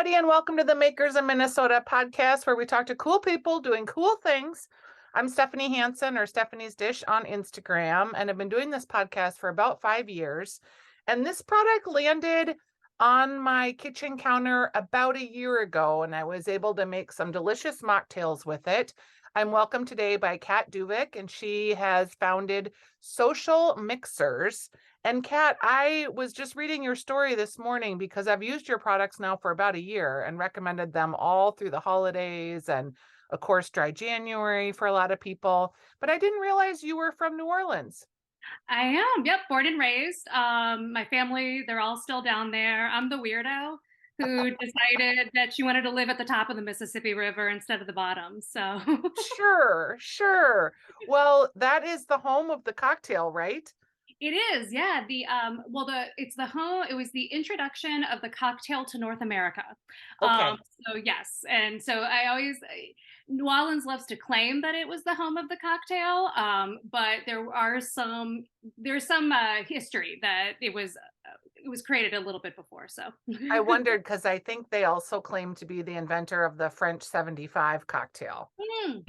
everybody, and welcome to the Makers in Minnesota podcast, where we talk to cool people doing cool things. I'm Stephanie Hansen, or Stephanie's Dish on Instagram, and I've been doing this podcast for about 5 years. And this product landed on my kitchen counter about a year ago, and I was able to make some delicious mocktails with it. I'm welcomed today by Kat Duvic, and she has founded Social Mixers. And Kat, I was just reading your story this morning because I've used your products now for about a year and recommended them all through the holidays and, of course, dry January for a lot of people. But I didn't realize you were from New Orleans. I am. Yep. Born and raised. My family, they're all still down there. I'm the weirdo who decided that she wanted to live at the top of the Mississippi River instead of the bottom. So Sure. Well, that is the home of the cocktail, right? it is. Yeah. It's the home. It was the introduction of the cocktail to North America. Okay. So yes. And so New Orleans loves to claim that it was the home of the cocktail. But there's some history that it was created a little bit before. So I wondered because I think they also claim to be the inventor of the French 75 cocktail. Hmm,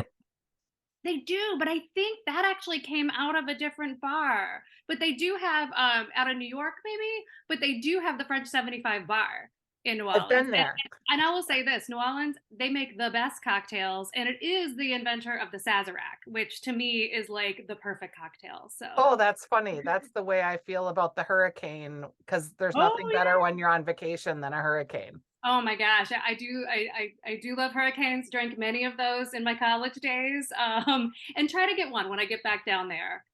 they do, but I think that actually came out of a different bar. But they do have out of New York, maybe, but they do have the French 75 bar in New I've Orleans. been there. And I will say this, New Orleans, they make the best cocktails, and it is the inventor of the Sazerac, which to me is like the perfect cocktail. So Oh, that's funny. That's the way I feel about the hurricane because there's oh nothing better yeah. when you're on vacation than a hurricane. Oh my gosh, I do. I do love hurricanes. Drank many of those in my college days, and try to get one when I get back down there.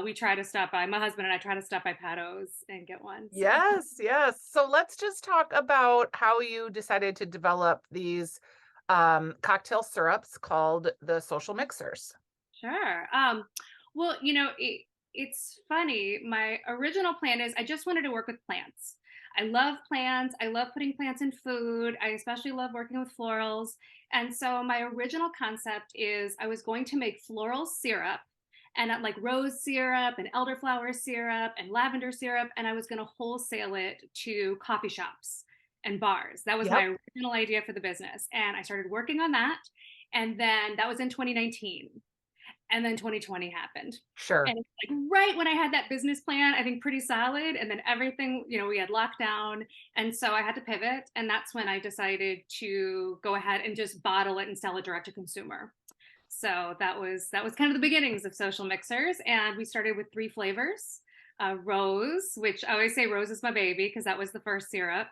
We try to stop by. My husband and I try to stop by Patos and get one. So Yes. So let's just talk about how you decided to develop these cocktail syrups called the social mixers. sure. Well, it's funny. My original plan is I just wanted to work with plants. I love plants. I love putting plants in food. I especially love working with florals. And so my original concept is I was going to make floral syrup and like rose syrup and elderflower syrup and lavender syrup. And I was going to wholesale it to coffee shops and bars. That was Yep. my original idea for the business. And I started working on that. And then that was in 2019. And then 2020 happened. Sure. And it's like right when I had that business plan, I think pretty solid. And then everything, we had lockdown. And so I had to pivot. And that's when I decided to go ahead and just bottle it and sell it direct to consumer. So that was kind of the beginnings of Social Mixers. And we started with 3 flavors. Rose, which I always say rose is my baby because that was the first syrup.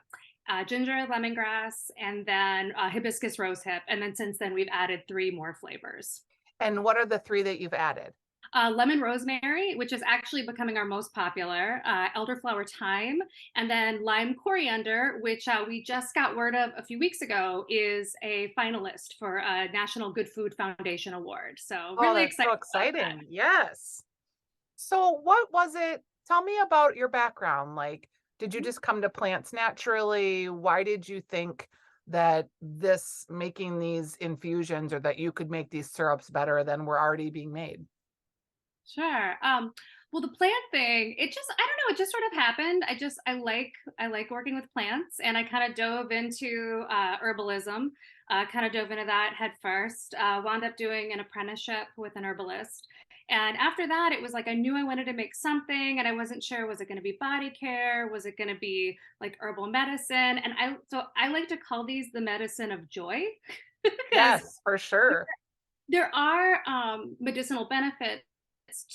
Ginger, lemongrass, and then hibiscus rosehip. And then since then, we've added 3 more flavors. And what are the three that you've added? Lemon rosemary, which is actually becoming our most popular, elderflower thyme, and then lime coriander, which we just got word of a few weeks ago is a finalist for a National Good Food Foundation award. So Oh, really that's so excited about that. exciting. Yes. So what was it? Tell me about your background. Like, did you just come to plants naturally? Why did you think that this making these infusions or that you could make these syrups better than were already being made? Sure. Well, the plant thing, I don't know, it just sort of happened. I like working with plants, and I kind of dove into herbalism, kind of dove into that head first, wound up doing an apprenticeship with an herbalist. And after that, it was like I knew I wanted to make something, and I wasn't sure, was it going to be body care? Was it going to be like herbal medicine? So I like to call these the medicine of joy because Yes, for sure. there are medicinal benefits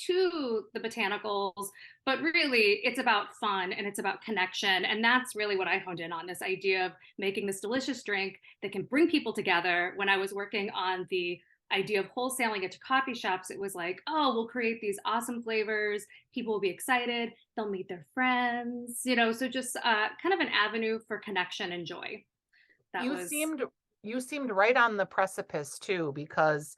to the botanicals, but really it's about fun and it's about connection. And that's really what I honed in on, this idea of making this delicious drink that can bring people together. When I was working on the idea of wholesaling it to coffee shops, it was like, oh, we'll create these awesome flavors. People will be excited. They'll meet their friends, so just kind of an avenue for connection and joy. That You was, seemed you seemed right on the precipice too, because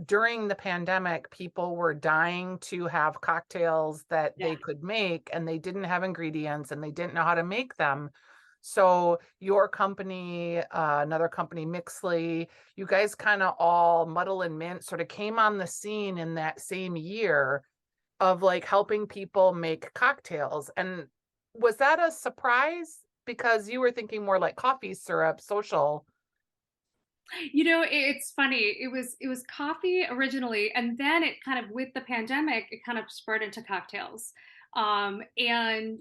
during the pandemic, people were dying to have cocktails that yeah. they could make, and they didn't have ingredients and they didn't know how to make them. So your company, another company, Mixley, you guys kind of all Muddle and Mint sort of came on the scene in that same year of like helping people make cocktails. And was that a surprise? because you were thinking more like coffee syrup, social. It's funny. It was coffee originally, and then it kind of with the pandemic, it kind of spurred into cocktails. And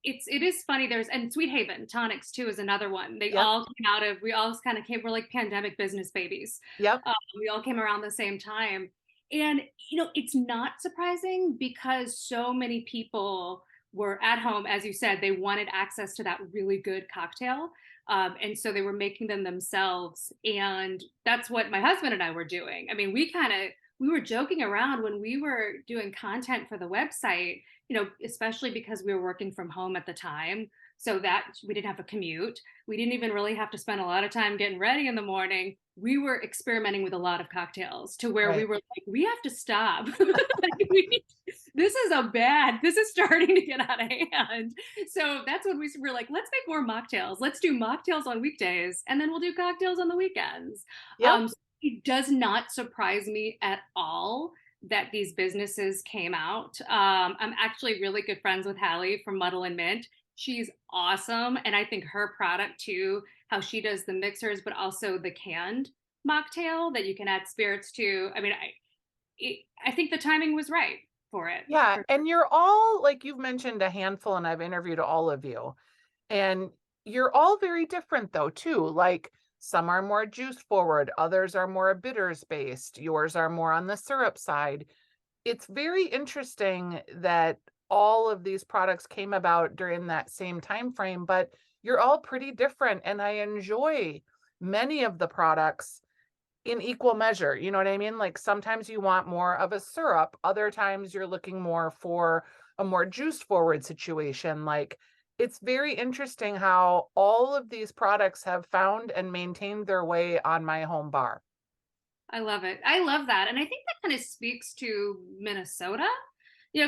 it is funny. There's and Sweet Haven tonics too is another one. They Yep. all came out of we all kind of came. We're like pandemic business babies. Yep. We all came around the same time, and it's not surprising because so many people were at home, as you said. They wanted access to that really good cocktail. And so they were making them themselves. And that's what my husband and I were doing. I mean, we were joking around when we were doing content for the website, especially because we were working from home at the time. So that we didn't have a commute. We didn't even really have to spend a lot of time getting ready in the morning. We were experimenting with a lot of cocktails to where we Right. were like, we have to stop. This is starting to get out of hand. So that's when we were like, let's make more mocktails. Let's do mocktails on weekdays and then we'll do cocktails on the weekends. Yep. So it does not surprise me at all that these businesses came out. I'm actually really good friends with Hallie from Muddle and Mint. She's awesome. And I think her product too, how she does the mixers, but also the canned mocktail that you can add spirits to. I mean, I think the timing was right for it. Yeah. And you're all, like you've mentioned a handful, and I've interviewed all of you. And you're all very different though, too. Like some are more juice forward, others are more bitters based, yours are more on the syrup side. It's very interesting that all of these products came about during that same time frame, but you're all pretty different. And I enjoy many of the products in equal measure. You know what I mean? Like sometimes you want more of a syrup, other times you're looking more for a more juice forward situation. Like it's very interesting how all of these products have found and maintained their way on my home bar. I love it. I love that. And I think that kind of speaks to Minnesota,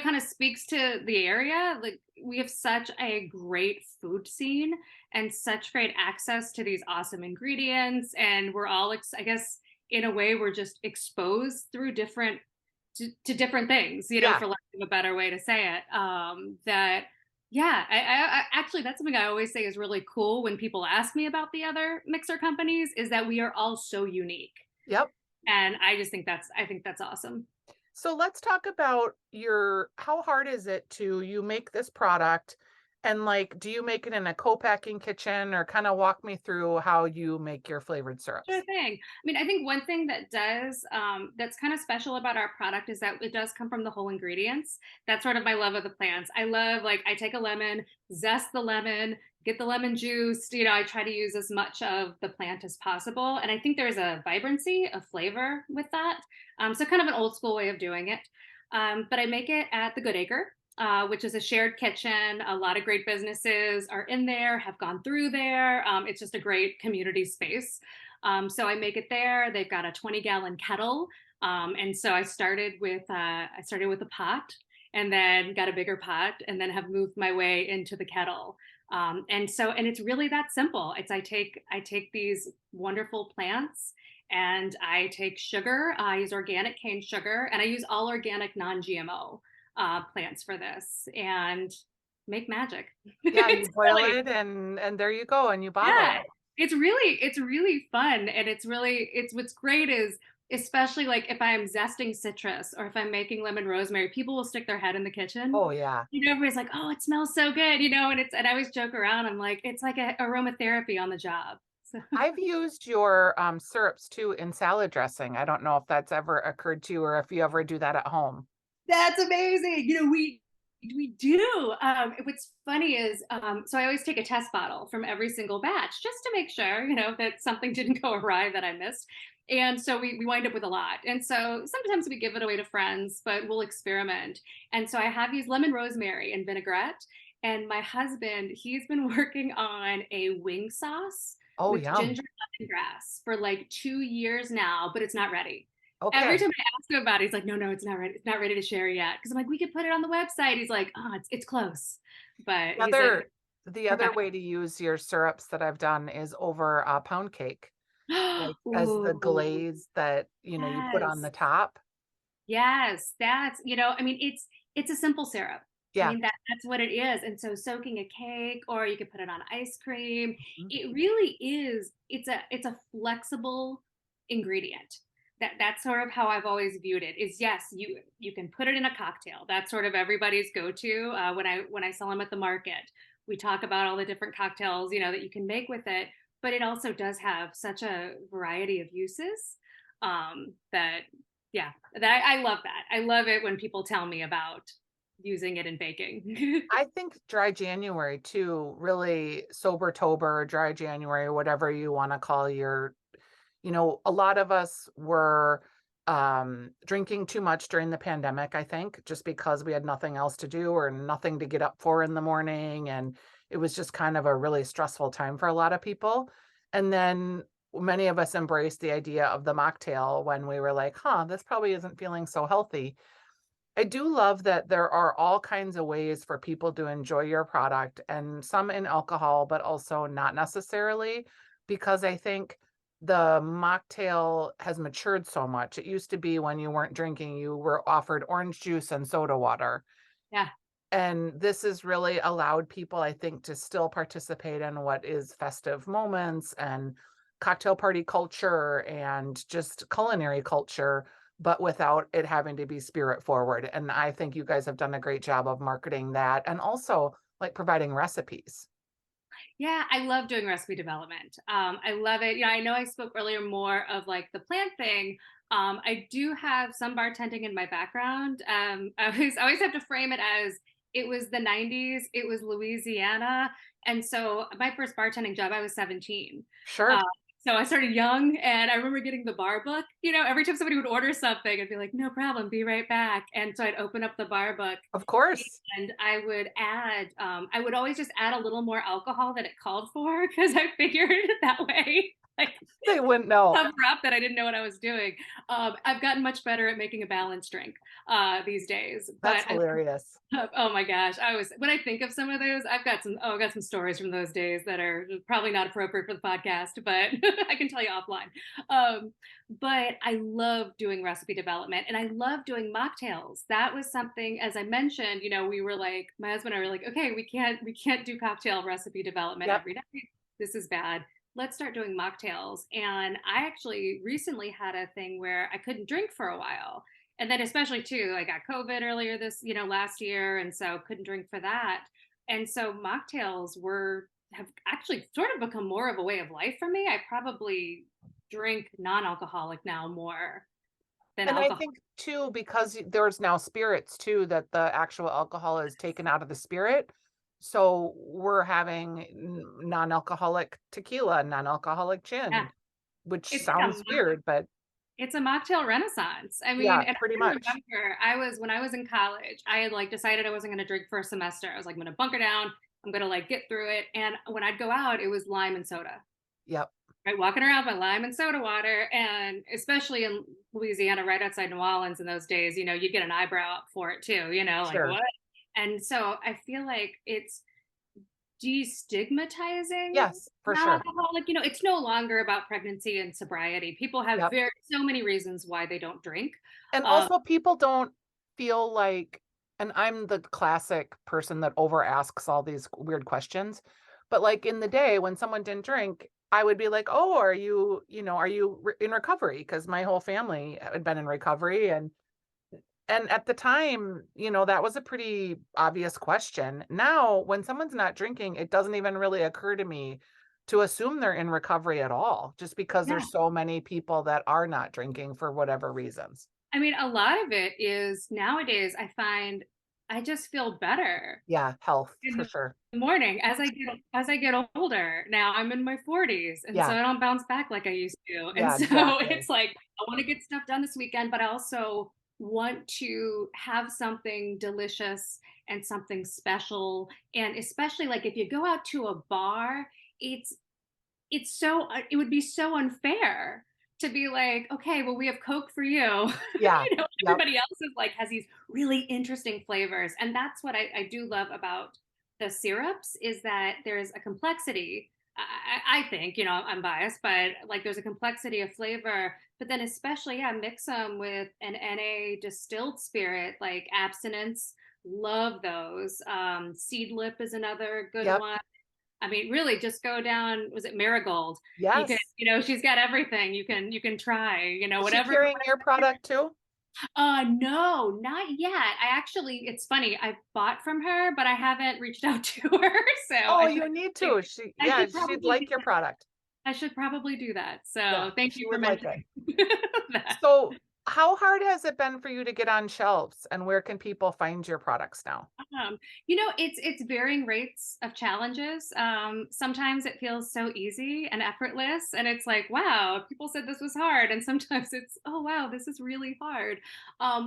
kind of speaks to the area. Like we have such a great food scene and such great access to these awesome ingredients. And we're all, I guess, in a way, we're just exposed through to different things, Yeah. for lack of a better way to say it. That, yeah, I actually, that's something I always say is really cool when people ask me about the other mixer companies is that we are all so unique. Yep. And I think that's awesome. So let's talk about how hard is it to you make this product, and like do you make it in a co-packing kitchen, or kind of walk me through how you make your flavored Sure syrups? thing. I mean, I think one thing that's kind of special about our product is that it does come from the whole ingredients. That's sort of my love of the plants. I love like I take a lemon, zest the lemon, get the lemon juice. I try to use as much of the plant as possible, and I think there's a vibrancy, a flavor with that. So kind of an old school way of doing it. But I make it at the Good Acre, which is a shared kitchen. A lot of great businesses are in there, have gone through there. It's just a great community space. So I make it there. They've got a 20-gallon kettle, and so I started with a pot, and then got a bigger pot, and then have moved my way into the kettle. And it's really that simple. I take these wonderful plants and I take sugar. I use organic cane sugar, and I use all organic non-GMO plants for this, and make magic. Yeah, you It's boil really it and there you go, and you bottle yeah, it. it's really fun, and it's what's great is especially like if I'm zesting citrus or if I'm making lemon rosemary, people will stick their head in the kitchen. Oh yeah. Everybody's like, "Oh, it smells so good," and I always joke around. I'm like, it's like a aromatherapy on the job. So I've used your syrups too in salad dressing. I don't know if that's ever occurred to you, or if you ever do that at home. that's amazing. We do. What's funny is, so I always take a test bottle from every single batch just to make sure, that something didn't go awry that I missed. And so we wind up with a lot. And so sometimes we give it away to friends, but we'll experiment. And so I have these lemon rosemary and vinaigrette. And my husband, he's been working on a wing sauce Oh, with yum. ginger lemongrass for like 2 years now, but it's not ready. Every Okay. time I ask him about it, he's like, no, it's not ready. It's not ready to share yet. Because I'm like, we could put it on the website. He's like, oh, it's close. But The he's like, other the other perfect. way to use your syrups that I've done is over a pound cake, like as the Ooh, glaze that, you put on yes. the top. Yes. I mean, it's a simple syrup. I Yeah. mean, that's what it is. And so soaking a cake, or you could put it on ice cream. Mhm. It really is, it's a flexible ingredient. That's sort of how I've always viewed it, is yes, you can put it in a cocktail. That's sort of everybody's go-to. When I sell them at the market, we talk about all the different cocktails, that you can make with it, but it also does have such a variety of uses, that yeah, that I love that. I love it when people tell me about using it in baking. I think dry January too, really sober-tober, dry January, whatever you wanna call your a lot of us were, drinking too much during the pandemic, I think, just because we had nothing else to do or nothing to get up for in the morning, and it was just kind of a really stressful time for a lot of people, and then many of us embraced the idea of the mocktail when we were like, "Huh, this probably isn't feeling so healthy." I do love that there are all kinds of ways for people to enjoy your product, and some in alcohol, but also not necessarily, because I think the mocktail has matured so much. It used to be when you weren't drinking, you were offered orange juice and soda water. Yeah. And this has really allowed people, I think, to still participate in what is festive moments and cocktail party culture and just culinary culture, but without it having to be spirit forward. And I think you guys have done a great job of marketing that and also like providing recipes. Yeah, I love doing recipe development. I love it. I know I spoke earlier more of like the plant thing. I do have some bartending in my background. I always have to frame it as, it was the 90s, it was Louisiana. And so my first bartending job, I was 17. Sure, Uh, so I started young, and I remember getting the bar book. Every time somebody would order something, I'd be like, no problem, be right back. And so I'd open up the bar book, of course. and I would always just add a little more alcohol than it called for, because I figured that way, like, They wouldn't know. cover up that I didn't know what I was doing. I've gotten much better at making a balanced drink these days, That's but hilarious. oh my gosh, when I think of some of those, I've got some stories from those days that are probably not appropriate for the podcast, but I can tell you offline. But I love doing recipe development, and I love doing mocktails. That was something, as I mentioned, we were like, my husband and I were like, okay, we can't do cocktail recipe development Yep. every day. This is bad. Let's start doing mocktails. And I actually recently had a thing where I couldn't drink for a while. And then especially too, I got COVID earlier last year, and so couldn't drink for that. And so mocktails have actually sort of become more of a way of life for me. I probably drink non-alcoholic now more than And I alcohol. think too, because there's now spirits too, that the actual alcohol is taken out of the spirit. So we're having non-alcoholic tequila, non-alcoholic Yeah, gin, which it's like sounds weird, but it's a mocktail renaissance. I mean, yeah, and pretty I much. remember when I was in college, I had like decided I wasn't going to drink for a semester. I was like, I'm going to bunker down. I'm going to like get through it. And when I'd go out, it was lime and soda. Yep, Right, walking around with lime and soda water, and especially in Louisiana, right outside New Orleans in those days, you'd get an eyebrow up for it too. Like sure. what? And so I feel like it's destigmatizing Yes, for sure. non-alcoholic. It's no longer about pregnancy and sobriety. People have Yep. so many reasons why they don't drink. And Um, also people don't feel like, and I'm the classic person that over asks all these weird questions, but like in the day when someone didn't drink, I would be like, "Oh, are you in recovery?" Because my whole family had been in recovery, and at the time, that was a pretty obvious question. Now, when someone's not drinking, it doesn't even really occur to me to assume they're in recovery at all, just because yeah, there's so many people that are not drinking for whatever reasons. I mean, a lot of it is nowadays. I find I just feel better Yeah, health for in sure. the morning as I get older. Now I'm in my 40s, and so Yeah, I don't bounce back like I used to. And yeah, so exactly. it's like I want to get stuff done this weekend, but I also want to have something delicious and something special. And especially like if you go out to a bar, it's it would be so unfair to be like, okay, well, we have Coke for you. Yeah, yep, Everybody else is like has these really interesting flavors. And that's what I do love about the syrups, is that there's a complexity. I think, I'm biased, but like there's a complexity of flavor. But then especially, yeah, mix them with an NA distilled spirit like abstinence Love those. Seed lip is another good Yep. one. I mean, really just go down, was it Marigold? You can, Yes. she's got everything you can try, Is she whatever. carrying your product too? No, not yet. I actually, it's funny, I bought from her, but I haven't reached out to her. So Oh, you need to. I Yeah, should she'd probably do like your that. product. I should probably do that. Yeah, So thank she you for would like it. mentioning that. So, how hard has it been for you to get on shelves, and where can people find your products now? It's varying rates of challenges. Sometimes it feels so easy and effortless, and it's like, wow, people said this was hard. And sometimes it's, oh wow, this is really hard.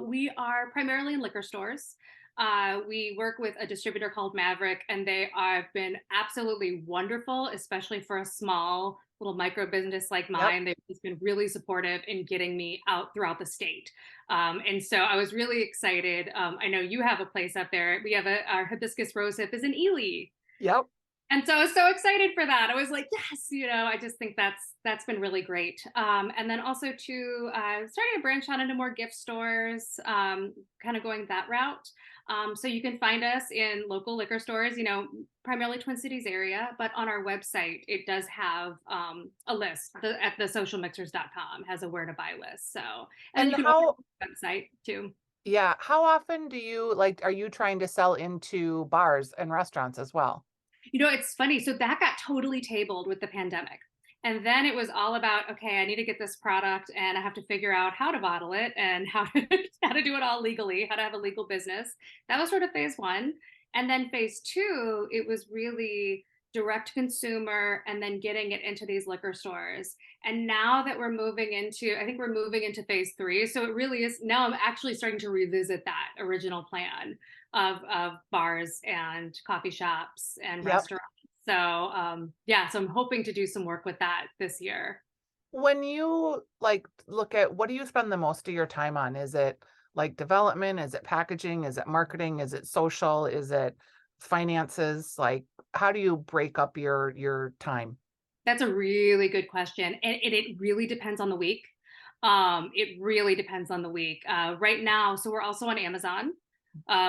We are primarily in liquor stores. We work with a distributor called Maverick, and they have been absolutely wonderful, especially for a small little micro business like Yep. mine. They've just been really supportive in getting me out throughout the state. And so I was really excited. I know you have a place up there. We have our hibiscus rose hip is in Ely. Yep. And so I was so excited for that. I was like, yes, I just think that's been really great. And then also to starting to branch out into more gift stores, kind of going that route. So you can find us in local liquor stores, primarily Twin Cities area, but on our website, it does have a list. At thesocialmixers.com has a where to buy list. So, and then And you can order how, on the website too. yeah, how often do you like, are you trying to sell into bars and restaurants as well? It's funny. So that got totally tabled with the pandemic. And then it was all about, okay, I need to get this product and I have to figure out how to bottle it and how to how to do it all legally, how to have a legal business. That was sort of phase one. And then phase two, it was really direct consumer and then getting it into these liquor stores. And now that I think we're moving into phase three. So it really is now I'm actually starting to revisit that original plan of bars and coffee shops and Yep. restaurants. So yeah, so I'm hoping to do some work with that this year. When you like look at, what do you spend the most of your time on? Is it like development? Is it packaging? Is it marketing? Is it social? Is it finances? Like, how do you break up your time? That's a really good question, and it really depends on the week. It really depends on the week. Right now, so we're also on Amazon.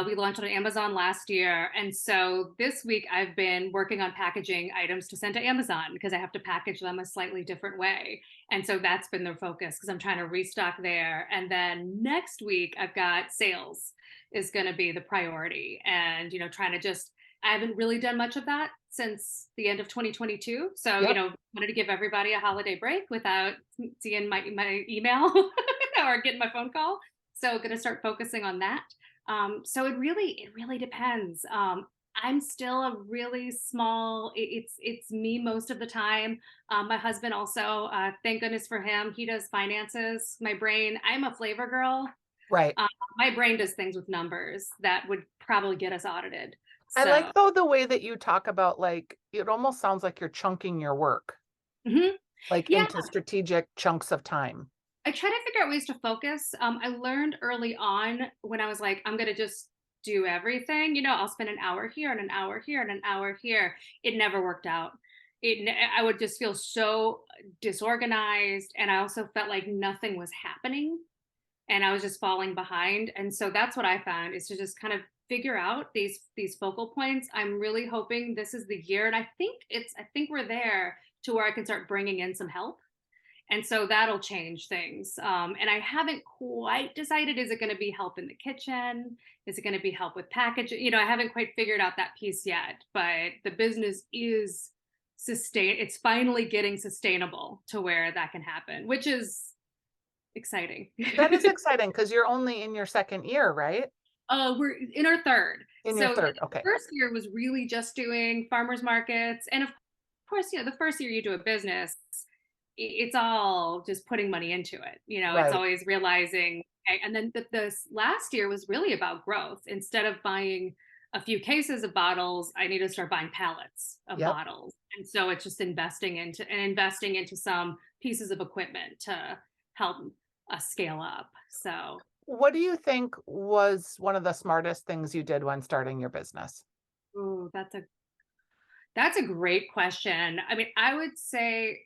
We launched on Amazon last year. And so this week I've been working on packaging items to send to Amazon because I have to package them a slightly different way. And so that's been the focus because I'm trying to restock there. And then next week I've got sales is going to be the priority. And, trying to I haven't really done much of that since the end of 2022. So, Yep. wanted to give everybody a holiday break without seeing my email or getting my phone call. So going to start focusing on that. So it really depends. I'm still a really small. It's me most of the time. My husband also. Thank goodness for him. He does finances. My brain. I'm a flavor girl. Right. Uh, my brain does things with numbers that would probably get us audited. I So like though the way that you talk about, like, it almost sounds like you're chunking your work mhm. like Yeah, into strategic chunks of time. I try to figure out ways to focus. I learned early on when I was like, I'm going to just do everything. I'll spend an hour here and an hour here and an hour here. It never worked out. I would just feel so disorganized. And I also felt like nothing was happening and I was just falling behind. And so that's what I found is to just kind of figure out these focal points. I'm really hoping this is the year. And I think we're there to where I can start bringing in some help, and so that'll change things. And I haven't quite decided, is it going to be help in the kitchen? Is it going to be help with packaging? I haven't quite figured out that piece yet, but the business is it's finally getting sustainable to where that can happen, which is exciting. That is exciting because you're only in your second year, right? We're in our third. In your So third. the Okay. first year was really just doing farmers markets. And of course, the first year you do a business, it's all just putting money into it. It's Right. always realizing. Okay, and then this last year was really about growth. Instead of buying a few cases of bottles, I need to start buying pallets of Yep. bottles. And so it's just investing into some pieces of equipment to help us scale up. So What do you think was one of the smartest things you did when starting your business? ooh, that's a great question. I mean, I would say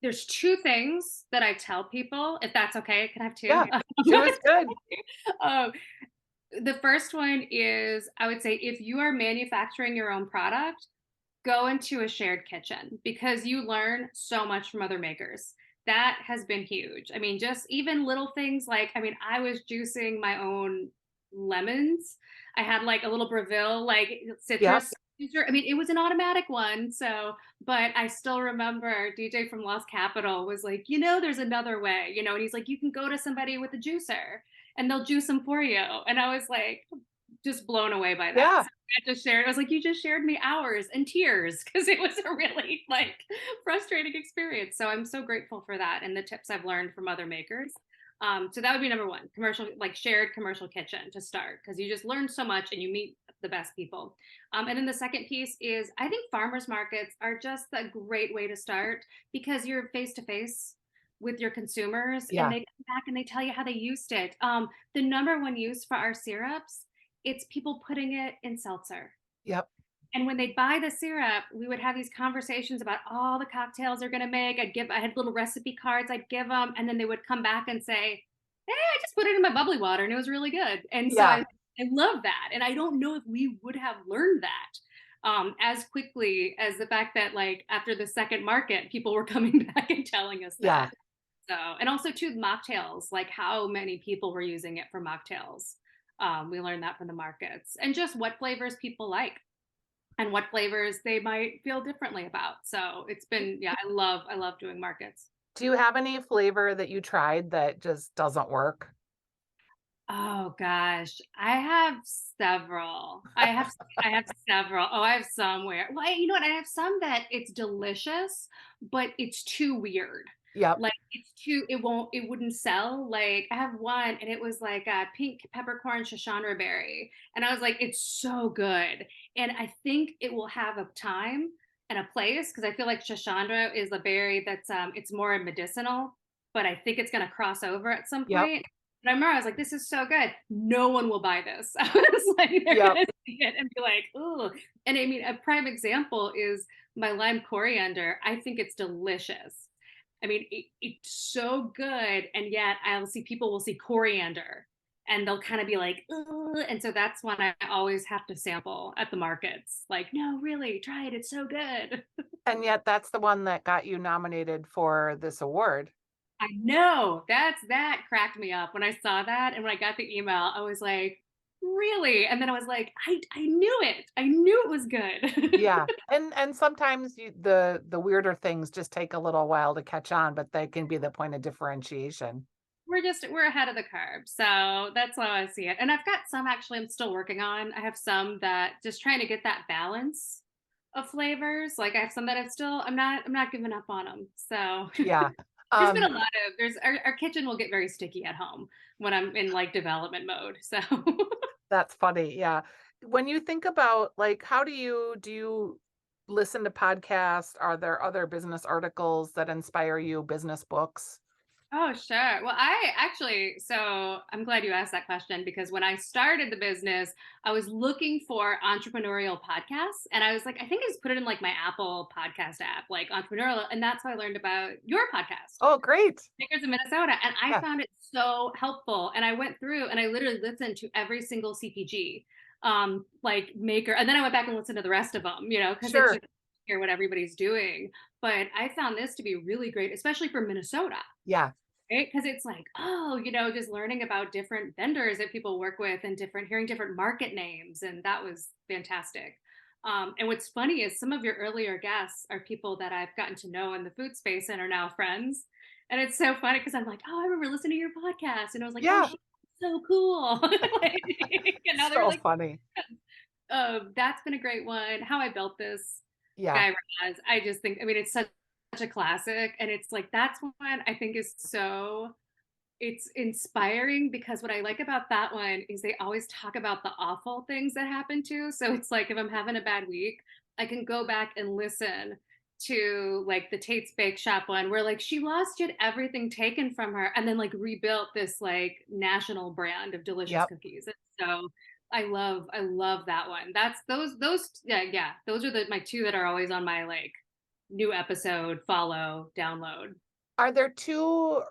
there's two things that I tell people, if that's okay. Can I have two? Yeah. Two is good. Um, The first one is, I would say, if you are manufacturing your own product, go into a shared kitchen because you learn so much from other makers. That has been huge. I mean, just even little things like, I mean, I was juicing my own lemons. I had like a little Breville, like Yep. citrus juicer. I mean, it was an automatic one. So, but I still remember DJ from Lost Capital was like, there's another way, and he's like, you can go to somebody with a juicer and they'll juice them for you. And I was like, just blown away by that. Yeah. So I just shared, I was like, you just shared me hours and tears because it was a really like frustrating experience. So I'm so grateful for that and the tips I've learned from other makers. So that would be number one, commercial, like shared commercial kitchen to start, because you just learn so much and you meet the best people. And then the second piece is I think farmers markets are just a great way to start because you're face to face with your consumers and Yeah. they come back and they tell you how they used it. The number one use for our syrups, it's people putting it in seltzer. Yep. And when they'd buy the syrup, we would have these conversations about all the cocktails they're going to make. I had little recipe cards I'd give them. And then they would come back and say, hey, I just put it in my bubbly water and it was really good. And so Yeah. I love that. And I don't know if we would have learned that as quickly as the fact that like after the second market, people were coming back and telling us Yeah. that. So, and also too, mocktails, like how many people were using it for mocktails. We learned that from the markets and just what flavors people like and what flavors they might feel differently about. So it's been, yeah, I love doing markets. Do you have any flavor that you tried that just doesn't work? Oh gosh, I have several. I have several. Oh, I have some where, well, you know what? I have some that it's delicious, but it's too weird. Yep. Like it wouldn't sell. Like I have one and it was like a pink peppercorn Shoshana berry. And I was like, it's so good. And I think it will have a time and a place because I feel like Shoshana is a berry that's it's more medicinal, but I think it's gonna cross over at some Yep. point. But I remember I was like, this is so good. No one will buy this. I was like, they're Yep. gonna see it and be like, ooh. And I mean, a prime example is my lime coriander. I think it's delicious. I mean, it's so good. And yet I'll see people will see coriander and they'll kind of be like, ugh. And so that's when I always have to sample at the markets. Like, no, really, try it. It's so good. And yet that's the one that got you nominated for this award. I know that cracked me up when I saw that. And when I got the email, I was like, really? And then I was like, I knew it. I knew it was good. Yeah. And sometimes the weirder things just take a little while to catch on, but they can be the point of differentiation. We're ahead of the curve. So that's how I see it. And I've got some actually I'm still working on. I have some that just trying to get that balance of flavors. Like I have some that I'm not giving up on them. So Yeah. there's been a Um, lot of there's our kitchen will get very sticky at home when I'm in like development mode. So that's funny. Yeah. When you think about like how do you listen to podcasts? Are there other business articles that inspire you, business books? oh, sure. Well, so I'm glad you asked that question because when I started the business, I was looking for entrepreneurial podcasts. And I was like, I think I just put it in like my Apple podcast app, like entrepreneurial. And that's how I learned about your podcast, Oh, great. Makers in Minnesota. And I Yeah. found it so helpful. And I went through and I literally listened to every single CPG like maker. And then I went back and listened to the rest of them, because it's Sure. just hear what everybody's doing. But I found this to be really great, especially for Minnesota, Yeah. right? Because it's like, oh, just learning about different vendors that people work with and hearing different market names. And that was fantastic. And what's funny is some of your earlier guests are people that I've gotten to know in the food space and are now friends. And it's so funny because I'm like, oh, I remember listening to your podcast. And I was like, oh, Yeah. she's so cool. Like, and now they're So like, funny. that's been a great one. How I Built This, Yeah. Guy Raz. I just think, I mean, it's such a classic. And it's like, that's one I think is so, it's inspiring because what I like about that one is they always talk about the awful things that happen to. So it's like if I'm having a bad week, I can go back and listen to like the Tate's Bake Shop one where like she lost yet everything taken from her and then like rebuilt this like national brand of delicious Yep. cookies. And so I love that one. That's those yeah, those are my two that are always on my like new episode, follow, download. Are there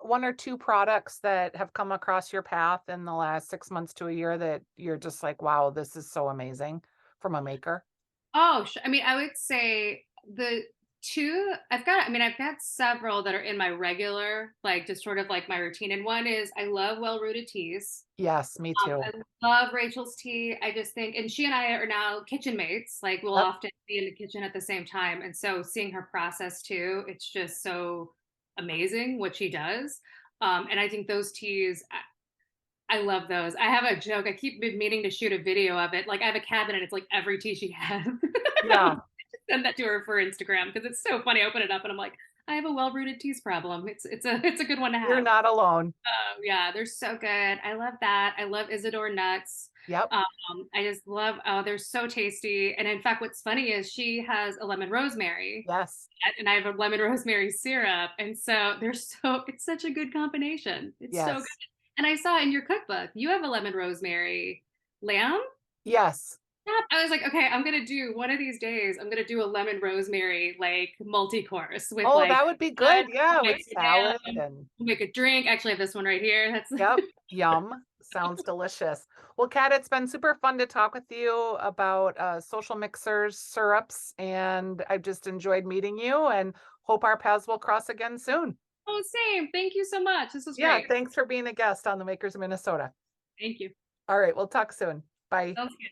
one or two products that have come across your path in the last 6 months to a year that you're just like, "Wow, this is so amazing," from a maker? Oh, I mean, I would say the 2 I've got several that are in my regular, like, just sort of like my routine, and one is I love well-rooted teas. Yes, me too. I love Rachel's tea. I just think and she and I are now kitchen mates, like, we'll Yep. often be in the kitchen at the same time, and so seeing her process too, it's just so amazing what she does. And I think those teas, I love those. I have a joke. I keep meaning to shoot a video of it. Like I have a cabinet. It's like every tea she has. Yeah, Send that to her for Instagram because it's so funny. I open it up and I'm like, I have a well-rooted teas problem. It's a good one to you're have. not alone. Yeah, they're so good. I love that. I love Isadore nuts. Yep. I just love. Oh, they're so tasty. And in fact, what's funny is she has a lemon rosemary, Yes. and I have a lemon rosemary syrup, and so they're so. It's such a good combination. It's so good. Yes. And I saw in your cookbook you have a lemon rosemary lamb. Yes. Yep. I was like, okay, I'm gonna do one of these days. I'm gonna do a lemon rosemary like multi-course with Oh, like that would be one, good. Yeah, with make a lamb, salad and make a drink. Actually, I have this one right here. That's yep. Yum. Sounds delicious. Well, Kat, it's been super fun to talk with you about social mixers, syrups, and I've just enjoyed meeting you and hope our paths will cross again soon. oh, same. Thank you so much. This was Yeah, great. thanks for being a guest on the Makers of Minnesota. Thank you. All right, we'll talk soon. Bye. Sounds good.